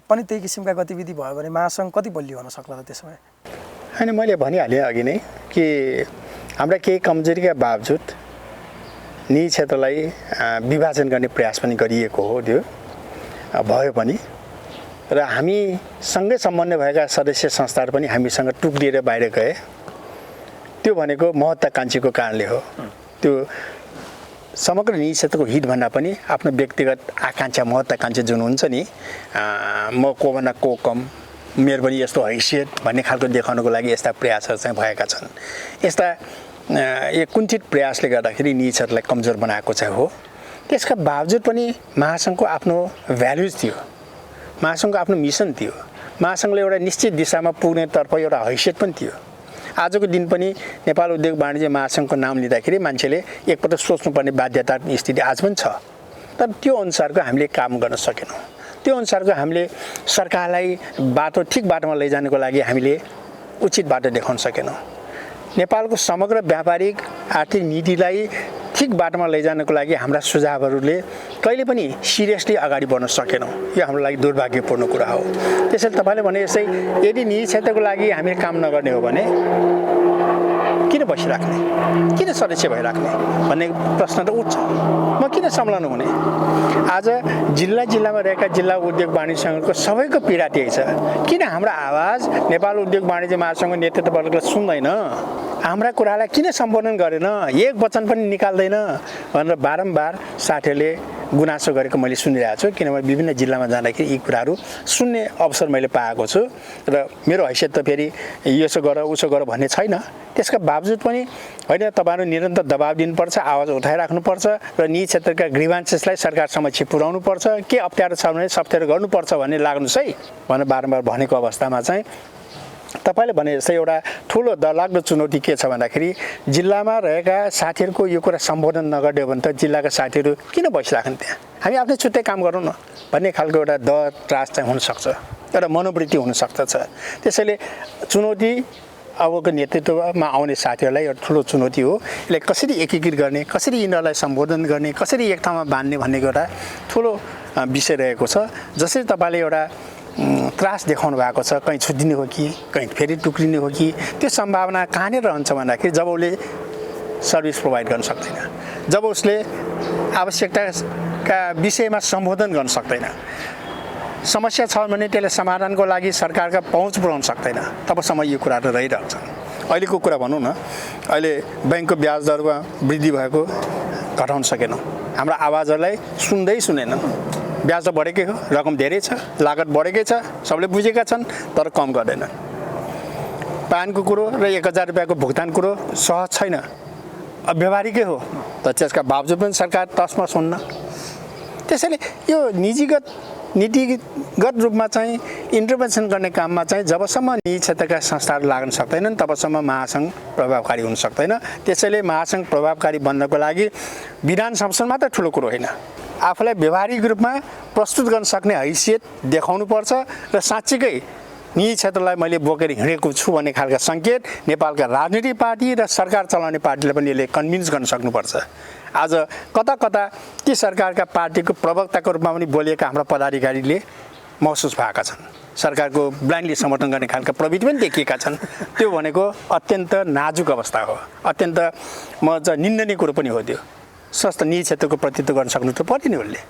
पनि त्यही किसिमका गतिविधि भयो भने महासङ्घ कति बलियो हुन सक्ला त त्यसो भए? होइन, मैले भनिहालेँ अघि नै कि हाम्रा केही कमजोरीका बावजुद निजी क्षेत्रलाई विभाजन गर्ने प्रयास पनि गरिएको हो। त्यो भयो पनि र हामीसँगै सम्बन्ध भएका सदस्य संस्थाहरू पनि हामीसँग टुक्रिएर बाहिर गए। त्यो भनेको महत्त्वाकाङ्क्षीको कारणले हो। त्यो समग्र निजी क्षेत्रको हितभन्दा पनि आफ्नो व्यक्तिगत आकाङ्क्षा महत्त्वाकाङ्क्षा जुन हुन्छ नि, म कोभन्दा को कम, मेरो पनि यस्तो हैसियत भन्ने खालको देखाउनको लागि यस्ता प्रयासहरू चाहिँ भएका छन्। यस्ता एक कुण्ठित प्रयासले गर्दाखेरि निजी क्षेत्रलाई कमजोर बनाएको चाहिँ हो। त्यसका बावजुद पनि महासङ्घको आफ्नो भ्यालुज थियो, महासङ्घको आफ्नो मिसन थियो, महासङ्घले एउटा निश्चित दिशामा पुग्नेतर्फ एउटा हैसियत पनि थियो। आजको दिन पनि नेपाल उद्योग वाणिज्य महासङ्घको नाम लिँदाखेरि मान्छेले एकपल्ट सोच्नुपर्ने बाध्यता स्थिति आज पनि छ। तर त्यो अनुसारको हामीले काम गर्न सकेनौँ। त्यो अनुसारको हामीले सरकारलाई ठिक बाटोमा लैजानको लागि हामीले उचित बाटो देखाउन सकेनौँ। नेपालको समग्र व्यापारिक आर्थिक नीतिलाई ठिक बाटोमा लैजानको लागि हाम्रा सुझावहरूले कहिले पनि सिरियसली अगाडि बढ्न सकेनौँ। यो हाम्रो लागि दुर्भाग्यपूर्ण कुरा हो। त्यसैले तपाईँले भने जस्तै यदि निजी क्षेत्रको लागि हामीले काम नगर्ने हो भने किन बसिराख्ने, किन सदस्य भइराख्ने भन्ने प्रश्न त उठ्छ। म किन संलग्न हुने? आज जिल्लामा रहेका जिल्ला उद्योग वाणिज्य सङ्घको सबैको पीडा त्यही छ। किन हाम्रो आवाज नेपाल उद्योग वाणिज्य महासङ्घको नेतृत्ववर्गले सुन्दैन? हाम्रा कुरालाई किन सम्बोधन गरेन? एक वचन पनि निकाल्दैन भनेर बारम्बार साथीहरूले गुनासो गरेको मैले सुनिरहेको छु। किनभने विभिन्न जिल्लामा जाँदाखेरि यी कुराहरू सुन्ने अवसर मैले पाएको छु र मेरो हैसियत त फेरि यसो गर उसो गर भन्ने छैन। त्यसका बावजुद पनि होइन, तपाईँहरू निरन्तर दबाब दिनुपर्छ, आवाज उठाइराख्नुपर्छ र निजी क्षेत्रका ग्रिभान्सेसलाई सरकार समक्ष पुर्याउनुपर्छ। के अप्ठ्यारो छ भने सफ्टवेयर गर्नुपर्छ भन्ने लाग्नुहोस् है भनेर बारम्बार भनेको अवस्थामा चाहिँ तपाईँले भने जस्तै एउटा ठुलो डरलाग्दो चुनौती के छ भन्दाखेरि जिल्लामा रहेका साथीहरूको यो कुरा सम्बोधन नगर्ने हो भने त जिल्लाका साथीहरू किन बसिराख्ने? त्यहाँ हामी आफ्नै छुट्टै काम गरौँ न भन्ने खालको एउटा डर त्रास चाहिँ हुनसक्छ, एउटा मनोवृत्ति हुनसक्छ। त्यसैले चुनौती अबको नेतृत्वमा आउने साथीहरूलाई एउटा ठुलो चुनौती हो। यसलाई कसरी एकीकृत गर्ने, कसरी यिनीहरूलाई सम्बोधन गर्ने, कसरी एक ठाउँमा बाँध्ने भन्ने एउटा ठुलो विषय रहेको छ। जसरी तपाईँले एउटा त्रास देखाउनु भएको छ, कहीँ छुट्टिने हो कि कहीँ फेरि टुक्रिने हो कि, त्यो सम्भावना कहाँनिर रहन्छ भन्दाखेरि जब उसले सर्भिस प्रोभाइड गर्न सक्दैन, जब उसले आवश्यकताका विषयमा सम्बोधन गर्न सक्दैन, समस्या छ भने त्यसलाई समाधानको लागि सरकारका पहुँच पुर्याउन सक्दैन, तबसम्म यो कुराहरू रहिरहन्छन्। अहिलेको कुरा भनौँ न, अहिले ब्याङ्कको ब्याज दरमा वृद्धि भएको घटाउन सकेनौँ। हाम्रो आवाजहरूलाई सुनेनन्। ब्याज त बढेकै हो, रकम धेरै छ, लागत बढेकै छ, सबले बुझेका छन्, तर कम गर्दैनन्। पानको कुरो र 1000 रुपियाँको भुक्तान कुरो सहज छैन, व्यवहारिकै हो, तर त्यसका बावजुद पनि सरकार तसमा सुन्न। त्यसैले यो नीतिगत रूपमा चाहिँ इन्टरभेन्सन गर्ने काममा चाहिँ जबसम्म निजी क्षेत्रका संस्थाहरू लाग्न सक्दैनन् तबसम्म महासङ्घ प्रभावकारी हुन सक्दैन। त्यसैले महासङ्घ प्रभावकारी बन्नको लागि विधान संशोधन मात्र ठुलो कुरो होइन, आफूलाई व्यवहारिक रूपमा प्रस्तुत गर्न सक्ने हैसियत देखाउनुपर्छ र साँच्चीकै निजी क्षेत्रलाई मैले बोकेर हिँडेको छु भन्ने खालका सङ्केत नेपालका राजनीतिक पार्टी र सरकार चलाउने पार्टीले पनि यसले कन्भिन्स गर्न सक्नुपर्छ। आज कता कता ती सरकारका पार्टीको प्रवक्ताको रूपमा पनि बोलिएका हाम्रा पदाधिकारीले महसुस भएका छन्, सरकारको ब्लाइन्डली समर्थन गर्ने खालका प्रवृत्ति पनि देखिएका छन्। त्यो भनेको अत्यन्त नाजुक अवस्था हो, अत्यन्त निन्दनीय कुरो पनि हो। त्यो स्वस्थ निजी क्षेत्रको प्रतिनिधित्व गर्न सक्नु त पर्यो नि उसले,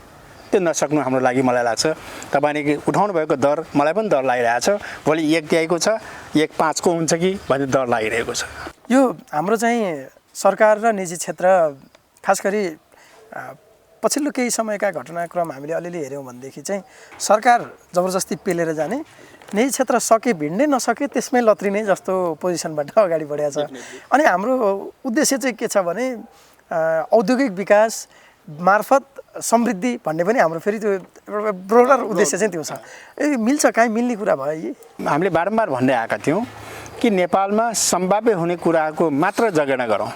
त्यो नसक्नु हाम्रो लागि मलाई लाग्छ तपाईँले उठाउनु भएको दर मलाई पनि डर लागिरहेछ। भोलि 1 तिहाईको छ 1/5 को हुन्छ कि भन्ने डर लागिरहेको छ। यो हाम्रो चाहिँ सरकार र निजी क्षेत्र खास गरी पछिल्लो केही समयका घटनाक्रम हामीले अलिअलि हेऱ्यौँ भनेदेखि चाहिँ सरकार जबरजस्ती पेलेर जाने, निजी क्षेत्र सके भिड्ने, नसके त्यसमै लत्रिने जस्तो पोजिसनबाट अगाडि बढेको छ। अनि हाम्रो उद्देश्य चाहिँ के छ भने औद्योगिक विकास, मार्फत समृद्धि भन्ने पनि हाम्रो फेरि त्यो एउटा ब्रोडर उद्देश्य चाहिँ त्यो छ। मिल्छ काहीँ मिल्ने कुरा भयो यी हामीले बारम्बार भन्दै आएका थियौँ कि नेपालमा सम्भाव्य हुने कुराको मात्र जगेर्ना गरौँ,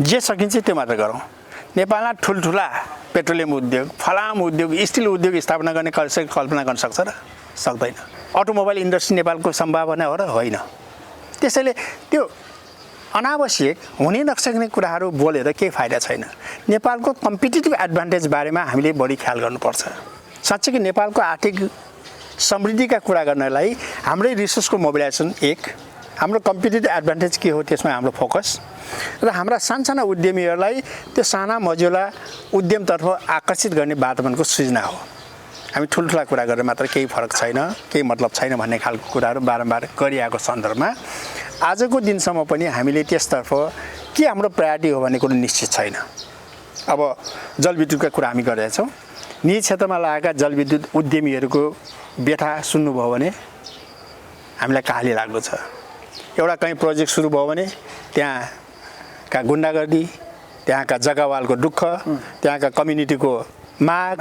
जे सकिन्छ त्यो मात्र गरौँ। नेपालमा ठुल्ठुला पेट्रोलियम उद्योग, फलाम उद्योग, स्टिल उद्योग स्थापना गर्ने कल्पना गर्न सक्छ र? सक्दैन। अटोमोबाइल इन्डस्ट्री नेपालको सम्भावना हो र? होइन। त्यसैले त्यो अनावश्यक हुनै नसक्ने कुराहरू बोलेर केही फाइदा छैन। नेपालको कम्पिटिटिभ एडभान्टेज बारेमा हामीले बढी ख्याल गर्नुपर्छ। साँच्चै कि नेपालको आर्थिक समृद्धिका कुरा गर्नलाई हाम्रै रिसोर्सको मोबिलाइजेसन एक, हाम्रो कम्पिटिटिभ एडभान्टेज के हो त्यसमा हाम्रो फोकस र हाम्रा सानसाना उद्यमीहरूलाई त्यो साना मझौला उद्यमतर्फ आकर्षित गर्ने वातावरणको सृजना हो। हामी ठुल्ठुला कुरा गरेर मात्र केही फरक छैन, केही मतलब छैन भन्ने खालको कुराहरू बारम्बार गरिआएको सन्दर्भमा आजको दिनसम्म पनि हामीले त्यसतर्फ के हाम्रो प्रायोरिटी हो भन्ने कुरो निश्चित छैन। अब जलविद्युतका कुरा हामी गरिरहेछौँ। निजी क्षेत्रमा लागेका जलविद्युत उद्यमीहरूको व्यथा सुन्नुभयो भने हामीलाई काली लाग्दो छ। एउटा कहीँ प्रोजेक्ट सुरु भयो भने त्यहाँका गुन्डागर्दी, त्यहाँका जग्गावालको दुःख, त्यहाँका कम्युनिटीको माग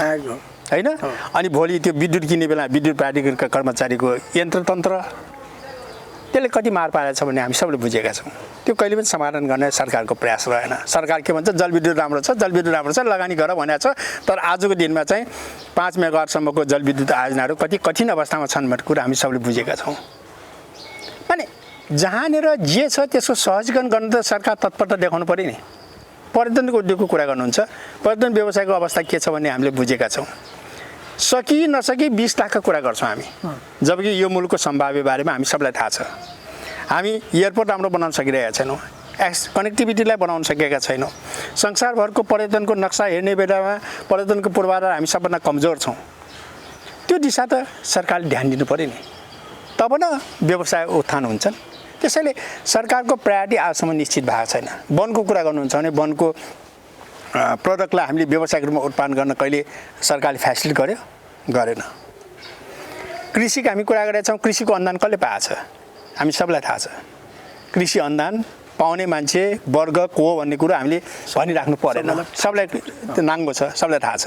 होइन, अनि भोलि त्यो विद्युत किन्ने बेला विद्युत प्राधिकरणका कर्मचारीको यन्त्रतन्त्र, त्यसले कति मार पारेको छ भन्ने हामी सबैले बुझेका छौँ। त्यो कहिले पनि समाधान गर्ने सरकारको प्रयास रहेन। सरकार के भन्छ, जलविद्युत राम्रो छ, जलविद्युत राम्रो छ, लगानी गर भनेको छ। तर आजको दिनमा चाहिँ 5 मेगावाटसम्मको जलविद्युत आयोजनाहरू कति कठिन अवस्थामा छन् भन्ने कुरा हामी सबैले बुझेका छौँ। अनि जहाँनिर जे छ त्यसको सहजीकरण गर्न त सरकार तत्परता देखाउनु पऱ्यो नि। पर्यटनको उद्योगको कुरा गर्नुहुन्छ, पर्यटन व्यवसायको अवस्था के छ भन्ने हामीले बुझेका छौँ। सकी नसकी 20 लाखका कुरा गर्छौँ हामी, जबकि यो मुलुकको सम्भाव्य बारेमा हामी सबलाई थाहा छ। हामी एयरपोर्ट राम्रो बनाउन सकिरहेका छैनौँ, कनेक्टिभिटीलाई बनाउन सकेका छैनौँ। संसारभरको पर्यटनको नक्सा हेर्ने बेलामा पर्यटनको पूर्वाधार हामी सबभन्दा कमजोर छौँ। त्यो दिशा त सरकारले ध्यान दिनु पऱ्यो नि, तब न व्यवसाय उत्थान हुन्छन्। त्यसैले सरकारको प्रायोरिटी आजसम्म निश्चित भएको छैन। वनको कुरा गर्नुहुन्छ भने वनको प्रडक्टलाई हामीले व्यावसायिक रूपमा उत्पादन गर्न कहिले सरकारले फेसिलिटी गर्यो? गरेन। कृषिको हामी कुरा गरेका छौँ, कृषिको अनुदान कसले पाएको छ? हामी सबलाई थाहा छ। कृषि अनुदान पाउने मान्छे वर्ग को भन्ने कुरो हामीले भनिराख्नु परेन, सबलाई नाङ्गो छ, सबलाई थाहा छ।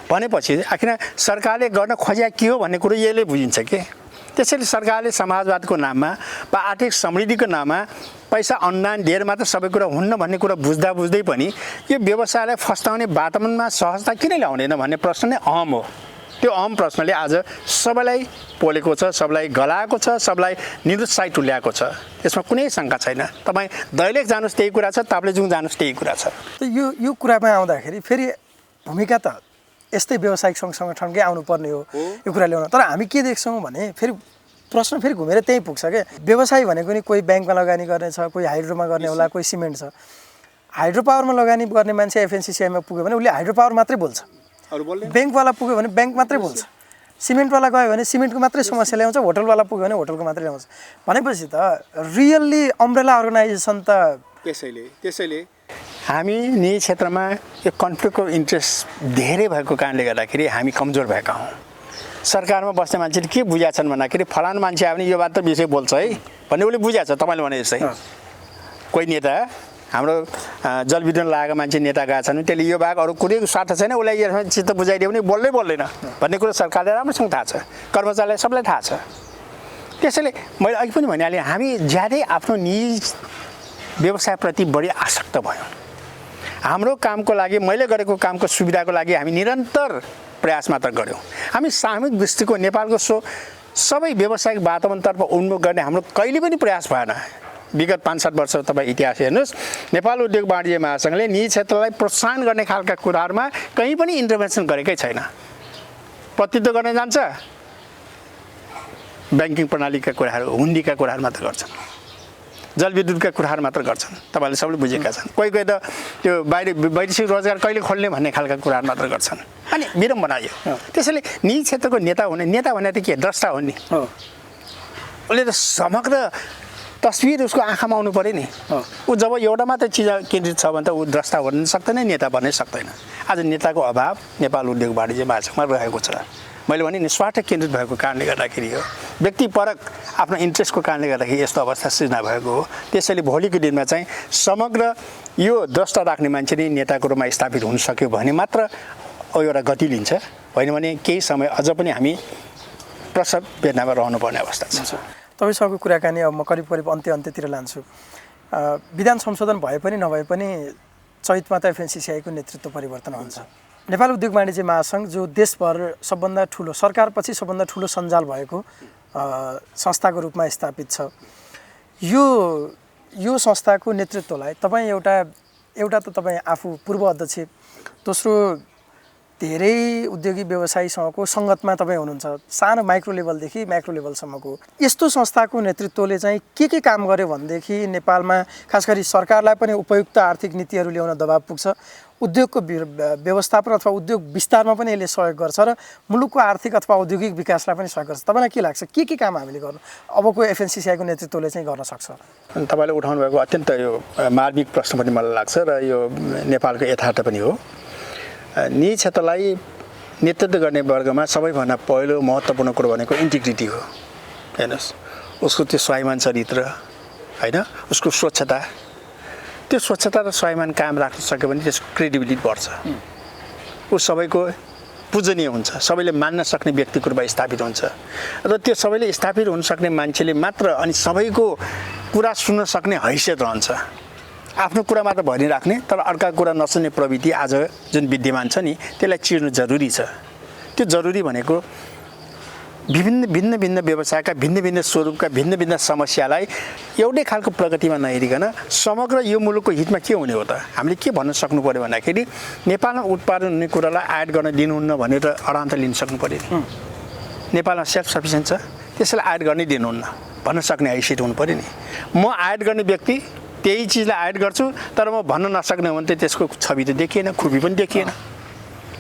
भनेपछि आखिर सरकारले गर्न खोजेको के हो भन्ने कुरो यसले बुझिन्छ के। त्यसैले सरकारले समाजवादको नाममा वा आर्थिक समृद्धिको नाममा पैसा अनुदान दिएर मात्र सबै कुरा हुन्न भन्ने कुरा बुझ्दा बुझ्दै पनि यो व्यवसायलाई फस्टाउने वातावरणमा सहजता किन ल्याउँदैन भन्ने प्रश्न नै अहम हो। त्यो अहम प्रश्नले आज सबैलाई पोलेको छ, सबलाई गलाएको छ, सबलाई निरुत्साहित तुल्याएको छ। त्यसमा कुनै शङ्का छैन। तपाईँ दैलेख जानुहोस् त्यही कुरा छ, ताप्लेजुङ जानुहोस् त्यही कुरा छ। यो कुरामा आउँदाखेरि फेरि भूमिका त यस्तै व्यावसायिक सङ्घ सङ्गठनकै आउनुपर्ने हो यो कुरा ल्याउन। तर हामी के देख्छौँ भने फेरि प्रश्न फेरि घुमेर त्यहीँ पुग्छ क्या। व्यवसाय भनेको नि कोही ब्याङ्कमा लगानी गर्ने छ, कोही हाइड्रोमा गर्ने होला, कोही सिमेन्ट छ। हाइड्रो पावरमा लगानी गर्ने मान्छे एफएनसिसिआईमा पुग्यो भने उसले हाइड्रो पावर मात्रै बोल्छ, ब्याङ्कवाला पुग्यो भने ब्याङ्क मात्रै बोल्छ, सिमेन्टवाला गयो भने सिमेन्टको मात्रै समस्या ल्याउँछ, होटलवाला पुग्यो भने होटलको मात्रै ल्याउँछ। भनेपछि त रियल्ली अम्ब्रेला अर्गनाइजेसन त त्यसैले हामी निजी क्षेत्रमा यो कन्फ्लिक्टको इन्ट्रेस्ट धेरै भएको कारणले गर्दाखेरि हामी कमजोर भएका हौँ। सरकारमा बस्ने मान्छेले के बुझाएको छन् भन्दाखेरि फलानु मान्छे आयो भने यो बात त विषय बोल्छ है भन्ने उसले बुझाएको छ। तपाईँले भने जस्तै कोही नेता हाम्रो जलविद्युत लागेका मान्छे नेता गएका छन्, त्यसले यो बाहेक अरू कुनै स्वार्थ छैन, उसलाई यो चित्त बुझाइदियो भने बोल्दैन भन्ने कुरो सरकारले राम्रोसँग थाहा छ, कर्मचारीलाई सबलाई थाहा छ। त्यसैले मैले अघि पनि भनिहालेँ, हामी ज्यादै आफ्नो निजी व्यवसायप्रति बढी आसक्त भयौँ। हाम्रो कामको लागि, मैले गरेको कामको सुविधाको लागि हामी निरन्तर प्रयास मात्र गऱ्यौँ। हामी सामूहिक दृष्टिको नेपालको सबै व्यावसायिक वातावरणतर्फ उन्मुख गर्ने हाम्रो कहिले पनि प्रयास भएन। विगत 5-7 वर्ष तपाईँ इतिहास हेर्नुहोस्, नेपाल उद्योग वाणिज्य महासङ्घले निजी क्षेत्रलाई प्रोत्साहन गर्ने खालका कुराहरूमा कहीँ पनि इन्टरभेन्सन गरेकै छैन। प्रतित्व गर्न जान्छ, ब्याङ्किङ प्रणालीका कुराहरू, हुन्डीका कुराहरू मात्र गर्छन्, जलविद्युतका कुराहरू मात्र गर्छन्। तपाईँले सबैले बुझेका छन्। कोही कोही त त्यो वैदेशिक रोजगार कहिले खोल्ने भन्ने खालका कुराहरू मात्र गर्छन्। अनि विडम्बना यो। त्यसैले निजी क्षेत्रको नेता भने त के द्रष्टा हो नि, उसले त समग्र तस्बिर उसको आँखामा आउनु पऱ्यो नि। ऊ जब एउटा मात्रै चिज केन्द्रित छ भने त ऊ द्रष्टा बन्न सक्दैन, नेता बन्नै सक्दैन। आज नेताको अभाव नेपाल उद्योग वाणिज्य महासङ्घमा रहेको छ। मैले भने निस्वार्थ केन्द्रित भएको कारणले गर्दाखेरि हो, व्यक्तिपरक आफ्नो इन्ट्रेस्टको कारणले गर्दाखेरि यस्तो अवस्था सृजना भएको हो। त्यसैले भोलिको दिनमा चाहिँ समग्र यो द्रष्टा राख्ने मान्छे नै नेताको रूपमा स्थापित हुन सक्यो भने मात्र एउटा गति लिन्छ, होइन भने केही समय अझ पनि हामी प्रसव वेदनामा रहनुपर्ने अवस्था छ। तपाईँसँगको कुराकानी अब म करिब अन्त्यतिर लान्छु। विधान संशोधन भए पनि नभए पनि चैतमा त एफएनसिसिआईको नेतृत्व परिवर्तन हुन्छ। नेपाल उद्योग वाणिज्य महासङ्घ जो देशभर सबभन्दा ठुलो सरकारपछि सबभन्दा ठुलो सञ्जाल भएको संस्थाको रूपमा स्थापित छ। यो संस्थाको नेतृत्वलाई तपाईँ एउटा त तपाईँ आफू पूर्व अध्यक्ष, दोस्रो धेरै उद्योगी व्यवसायीसँगको सङ्गतमा तपाईँ हुनुहुन्छ, सानो माइक्रो लेभलदेखि म्याक्रो लेभलसम्मको। यस्तो संस्थाको नेतृत्वले चाहिँ के काम गर्यो भनेदेखि नेपालमा खास गरी सरकारलाई पनि उपयुक्त आर्थिक नीतिहरू ल्याउन दबाब पुग्छ, उद्योगको व्यवस्थापन अथवा उद्योग विस्तारमा पनि यसले सहयोग गर्छ र मुलुकको आर्थिक अथवा औद्योगिक विकासलाई पनि सहयोग गर्छ। तपाईँलाई के लाग्छ के काम हामीले गर्नु अबको एफएनसिसिआईको नेतृत्वले चाहिँ गर्न सक्छ? तपाईँले उठाउनु भएको अत्यन्त यो मार्मिक प्रश्न पनि मलाई लाग्छ र यो नेपालको यथार्थ पनि हो। निजी क्षेत्रलाई नेतृत्व गर्ने वर्गमा सबैभन्दा पहिलो महत्त्वपूर्ण कुरो भनेको इन्टिग्रिटी हो। हेर्नुहोस्, उसको त्यो स्वाभिमान चरित्र, होइन, उसको स्वच्छता, त्यो स्वच्छता र स्वाभिमान कायम राख्न सक्यो भने त्यसको क्रेडिबिलिटी बढ्छ, ऊ सबैको पूजनीय हुन्छ, सबैले मान्न सक्ने व्यक्तिको रूपमा स्थापित हुन्छ र त्यो सबैले स्थापित हुन सक्ने मान्छेले मात्र अनि सबैको कुरा सुन्न सक्ने हैसियत रहन्छ। आफ्नो कुरा मात्र भनिराख्ने तर अर्का कुरा नसुन्ने प्रवृत्ति आज जुन विद्यमान छ नि, त्यसलाई चिर्नु जरुरी छ। त्यो जरुरी भनेको भिन्न व्यवसायका भिन्न स्वरूपका भिन्न समस्यालाई एउटै खालको प्रगतिमा नहेरिकन समग्र यो मुलुकको हितमा के हुने हो त? हामीले के भन्न सक्नु पर्यो भन्दाखेरि नेपालमा उत्पादन हुने कुरालाई आयात गर्न दिनुहुन्न भनेर अडान्त लिन सक्नु पर्यो। नेपालमा सेल्फ सफिसियन्ट छ, त्यसैलाई आयात गर्नै दिनुहुन्न भन्न सक्ने हैसियत हुनु पर्यो नि। म आयात गर्ने व्यक्ति त्यही चिजलाई आयात गर्छु तर म भन्न नसक्ने हो भने त त्यसको छवि त देखिएन, खुबी पनि देखिएन।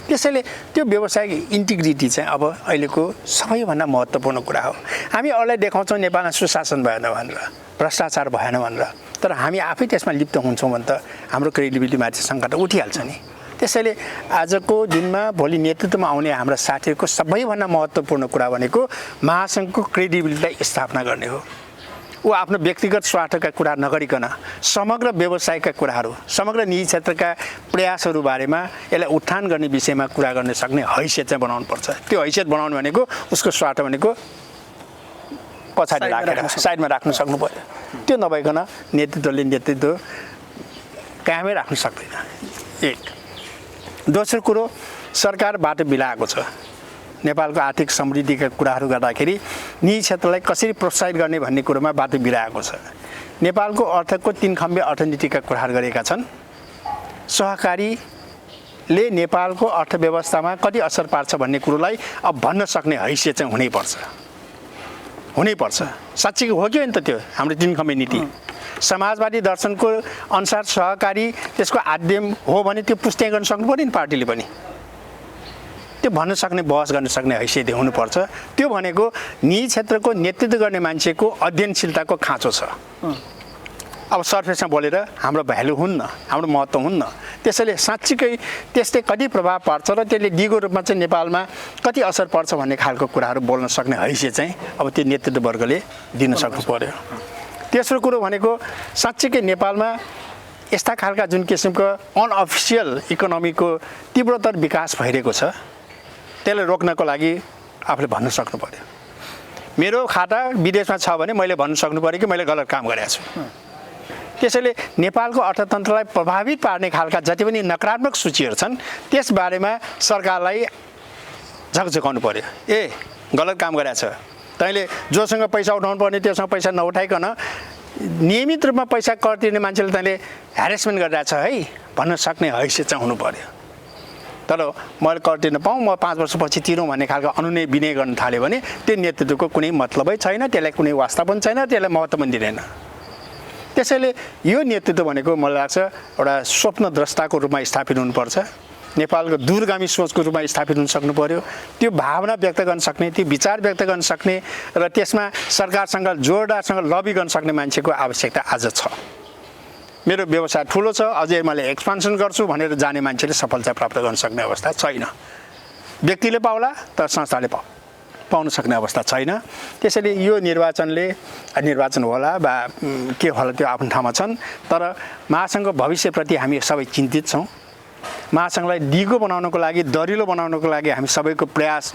त्यसैले त्यो व्यावसायिक इन्टिग्रिटी चाहिँ अब अहिलेको सबैभन्दा महत्त्वपूर्ण कुरा हो। हामी अरूलाई देखाउँछौँ नेपालमा सुशासन भएन भनेर, भ्रष्टाचार भएन भनेर, तर हामी आफै त्यसमा लिप्त हुन्छौँ भने त हाम्रो क्रेडिबिलिटीमाथि सङ्कट उठिहाल्छ नि। त्यसैले आजको दिनमा भोलि नेतृत्वमा आउने हाम्रा साथीहरूको सबैभन्दा महत्त्वपूर्ण कुरा भनेको महासङ्घको क्रेडिबिलिटीलाई स्थापना गर्ने हो। ऊ आफ्नो व्यक्तिगत स्वार्थका कुरा नगरिकन समग्र व्यवसायका कुराहरू, समग्र निजी क्षेत्रका प्रयासहरू बारेमा यसलाई उत्थान गर्ने विषयमा कुरा गर्न सक्ने हैसियत चाहिँ बनाउनुपर्छ। त्यो हैसियत बनाउनु भनेको उसको स्वार्थ भनेको पछाडि राखेर साइडमा राख्न सक्नु पर्यो। त्यो नभइकन नेतृत्व कायमै राख्न सक्दैन। एक दोस्रो कुरो, सरकार बाटो बिलाएको छ। नेपालको आर्थिक समृद्धिका कुराहरू गर्दाखेरि निजी क्षेत्रलाई कसरी प्रोत्साहित गर्ने भन्ने कुरोमा बाटो बिराएको छ। नेपालको अर्थको 3 खम्बे अर्थनीतिका कुराहरू गरेका छन्। सहकारीले नेपालको अर्थव्यवस्थामा कति असर पार्छ भन्ने कुरोलाई अब भन्न सक्ने हैसियत चाहिँ हुनैपर्छ। साँच्चै हो कि होइन त त्यो हाम्रो 3 खम्बे नीति? समाजवादी दर्शनको अनुसार सहकारी त्यसको आद्यम हो भने त्यो पुष्टि गर्न सक्नु पर्यो नि पार्टीले पनि। त्यो भन्न सक्ने, बहस गर्न सक्ने हैसियत हुनुपर्छ। त्यो भनेको निजी क्षेत्रको नेतृत्व गर्ने मान्छेको अध्ययनशीलताको खाँचो छ। अब सर्फेसमा बोलेर हाम्रो भ्यालु हुन्न, हाम्रो महत्त्व हुन्न। त्यसैले साँच्चीकै त्यसले कति प्रभाव पार्छ र त्यसले दिगो रूपमा चाहिँ नेपालमा कति असर पर्छ भन्ने खालको कुराहरू बोल्न सक्ने हैसियत चाहिँ अब त्यो नेतृत्व वर्गले दिन सक्नु पर्यो। तेस्रो कुरो भनेको साँच्चीकै नेपालमा यस्ता खालका जुन किसिमको अनअफिसियल इकोनोमीको तीव्रतर विकास भइरहेको छ, त्यसलाई रोक्नको लागि आफूले भन्न सक्नु पर्यो। मेरो खाता विदेशमा छ भने मैले भन्न सक्नु पर्यो कि मैले गलत काम गरेको छु। त्यसैले नेपालको अर्थतन्त्रलाई प्रभावित पार्ने खालका जति पनि नकारात्मक सूचीहरू छन् त्यसबारेमा सरकारलाई झकझकाउनु पर्यो। गलत काम गरेको छ, तैँले जोसँग पैसा उठाउनु पर्ने त्योसँग पैसा नउठाइकन नियमित रूपमा पैसा कर तिर्ने मान्छेले तैँले ह्यारेसमेन्ट गरिरहेछ है भन्न सक्ने हैसियत चाहिँ हुनु पर्यो। तर मैले कर तिर्न पाऊँ, म 5 वर्षपछि तिरौँ भन्ने खालको अनुनय विनय गर्न थाल्यो भने त्यो नेतृत्वको कुनै मतलबै छैन, त्यसलाई कुनै वास्ता पनि छैन, त्यसलाई महत्त्व पनि दिँदैन। त्यसैले यो नेतृत्व भनेको मलाई लाग्छ एउटा स्वप्नद्रष्टाको रूपमा स्थापित हुनुपर्छ। नेपालको दूरगामी सोचको रूपमा स्थापित हुन सक्नु पर्यो। त्यो भावना व्यक्त गर्न सक्ने, त्यो विचार व्यक्त गर्न सक्ने र त्यसमा सरकारसँग जोरदारसँग लबी गर्न सक्ने मान्छेको आवश्यकता आज छ। मेरो व्यवसाय ठुलो छ, अझै मैले एक्सपान्सन गर्छु भनेर जाने मान्छेले सफलता प्राप्त गर्न सक्ने अवस्था छैन। व्यक्तिले पाउला तर संस्थाले पाउन सक्ने अवस्था छैन। त्यसैले यो निर्वाचन होला वा के होला त्यो आफ्नो ठाउँमा छन्, तर महासङ्घको भविष्यप्रति हामी सबै चिन्तित छौँ। महासङ्घलाई दिगो बनाउनको लागि, दरिलो बनाउनको लागि हामी सबैको प्रयास,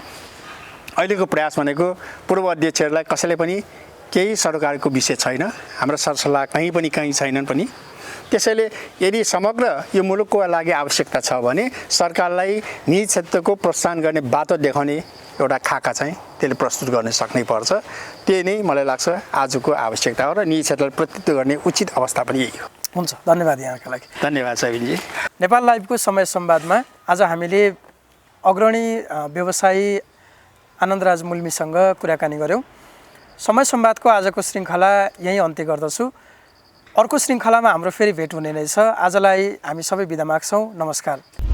अहिलेको प्रयास भनेको पूर्व अध्यक्षहरूलाई कसैले पनि केही सरकारको विषय छैन, हाम्रो सरसल्लाह कहीँ छैनन् पनि। त्यसैले यदि समग्र यो मुलुकको लागि आवश्यकता छ भने सरकारलाई निजी क्षेत्रको प्रोत्साहन गर्ने बाटो देखाउने एउटा खाका चाहिँ त्यसले प्रस्तुत गर्न सक्नै पर्छ। त्यही नै मलाई लाग्छ आजको आवश्यकता हो र निजी क्षेत्रलाई प्रतिनिधित्व गर्ने उचित अवस्था पनि यही हो। हुन्छ, धन्यवाद यहाँका लागि। धन्यवाद सबिनजी। नेपाल लाइभको समय संवादमा आज हामीले अग्रणी व्यवसायी आनन्दराज मुल्मीसँग कुराकानी गऱ्यौँ। समय संवादको आजको श्रृङ्खला यहीँ अन्त्य गर्दछु। अर्को श्रृङ्खलामा हाम्रो फेरि भेट हुने नै छ। आजलाई हामी सबै बिदा माग्छौँ। नमस्कार।